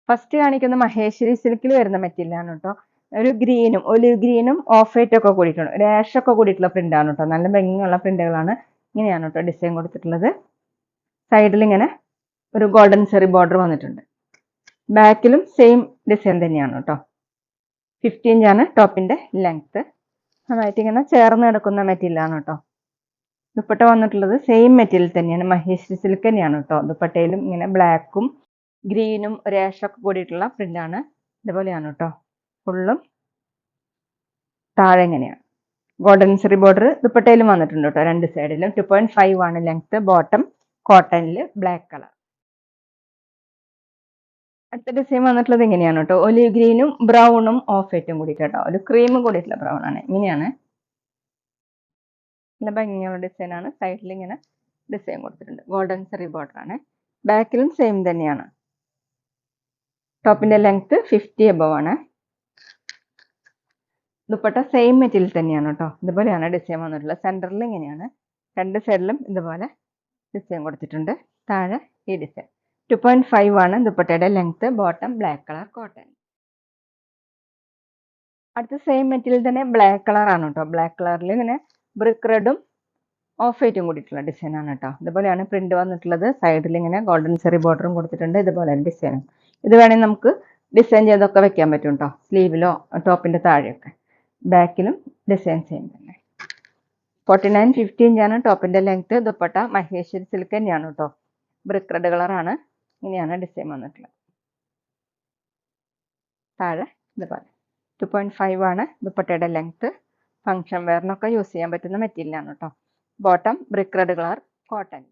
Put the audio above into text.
First കാണിക്കുന്ന മഹേശ്വരി സിൽക്കിൽ വരുന്ന മെറ്റീരിയലാണ് കേട്ടോ. ഒരു ഗ്രീനും ഒലിവ് ഗ്രീനും ഓഫ് വൈറ്റ് ഒക്കെ കൂടിയിട്ടുണ്ട്, ഒരു ആഷ് ഒക്കെ കൂടിയിട്ടുള്ള പ്രിന്റ് ആണ് കേട്ടോ. നല്ല ഭംഗിയുള്ള പ്രിന്റുകളാണ്. ഇങ്ങനെയാണ് കേട്ടോ ഡിസൈൻ കൊടുത്തിട്ടുള്ളത്. സൈഡിൽ ഇങ്ങനെ ഒരു ഗോൾഡൻ ചെറി ബോർഡർ വന്നിട്ടുണ്ട്. ബാക്കിലും സെയിം ഡിസൈൻ തന്നെയാണ് കേട്ടോ. 50 ഇഞ്ചാണ് ടോപ്പിന്റെ ലെങ്ത്. നന്നായിട്ട് ഇങ്ങനെ ചേർന്ന് കിടക്കുന്ന മെറ്റീരിയലാണ് കേട്ടോ. ദുപ്പട്ട വന്നിട്ടുള്ളത് സെയിം മെറ്റീരിയൽ തന്നെയാണ്, മഹേശ്വരി സിൽക്ക് തന്നെയാണ് കേട്ടോ. ദുപ്പട്ടയിലും ഇങ്ങനെ ബ്ലാക്കും ഗ്രീനും ഒരു ആഷൊക്കെ കൂടിയിട്ടുള്ള പ്രിന്റാണ്. ഇതുപോലെയാണ് കേട്ടോ. ഫുള്ളും താഴെ ഇങ്ങനെയാണ് ഗോൾഡൻ ചെറി ബോർഡർ ദുപ്പട്ടയിലും വന്നിട്ടുണ്ട് കേട്ടോ. രണ്ട് സൈഡിലും 2.5 ആണ് ലെങ്ത്. ബോട്ടം കോട്ടണിൽ ബ്ലാക്ക് കളർ. അടുത്ത ഡിസൈൻ വന്നിട്ടുള്ളത് ഇങ്ങനെയാണ് കേട്ടോ. ഒലിവ് ഗ്രീനും ബ്രൗണും ഓഫ് വൈറ്റും കൂടിയിട്ട് കേട്ടോ. ഒരു ക്രീമും കൂടിയിട്ടുള്ള ബ്രൗൺ ആണ്. ഇങ്ങനെയാണ്, നല്ല ഭംഗിയുള്ള ഡിസൈൻ ആണ്. സൈഡിൽ ഇങ്ങനെ ഡിസൈൻ കൊടുത്തിട്ടുണ്ട്, ഗോൾഡൻ ചെറി ബോർഡർ ആണ്. ബാക്കിലും സെയിം തന്നെയാണ്. ടോപ്പിന്റെ ലെങ്ത് 50 എബവ് ആണ്. ദുപ്പട്ട സെയിം മെറ്റീരിയൽ തന്നെയാണ് കേട്ടോ. ഇതുപോലെയാണ് ഡിസൈൻ വന്നിട്ടുള്ളത്. സെന്ററിൽ ഇങ്ങനെയാണ്, രണ്ട് സൈഡിലും ഇതുപോലെ ഡിസൈൻ കൊടുത്തിട്ടുണ്ട്. താഴെ ഈ ഡിസൈൻ 2.5 ആണ് ദുപ്പട്ടയുടെ length. Bottom black colour cotton. അടുത്ത സെയിം മെറ്റീരിയൽ തന്നെ ബ്ലാക്ക് കളർ ആണ് കേട്ടോ. ബ്ലാക്ക് കളറിൽ ഇങ്ങനെ ബ്രിക്ക് റെഡും ഓഫ് വൈറ്റും കൂടിയിട്ടുള്ള ഡിസൈൻ ആണ് കേട്ടോ. ഇതുപോലെയാണ് പ്രിന്റ് വന്നിട്ടുള്ളത്. സൈഡിൽ ഇങ്ങനെ ഗോൾഡൻ ചെറി ബോർഡറും കൊടുത്തിട്ടുണ്ട്. ഇതുപോലെ ഡിസൈൻ. ഇത് വേണമെങ്കിൽ നമുക്ക് ഡിസൈൻ ചെയ്തൊക്കെ വെക്കാൻ പറ്റും കേട്ടോ, സ്ലീവിലോ ടോപ്പിന്റെ താഴെയൊക്കെ. ബാക്കിലും ഡിസൈൻ സെയിം തന്നെ. 49-50 ഇഞ്ചാണ് ടോപ്പിന്റെ ലെങ്ത്. ദുപ്പട്ട മഹേശ്വരി സിൽക്ക് തന്നെയാണ് കേട്ടോ. ബ്രിക്ക് റെഡ് കളറാണ്. ഇങ്ങനെയാണ് ഡിസൈൻ വന്നിട്ടുള്ളത്. താഴെ ഇതുപോലെ 2.5 ആണ് ദുപ്പട്ടയുടെ ലെങ്ത്. ഫംഗ്ഷൻ വെയറിനൊക്കെ യൂസ് ചെയ്യാൻ പറ്റുന്ന മെറ്റീരിയലാണ് കേട്ടോ. Bottom brick red colour cotton.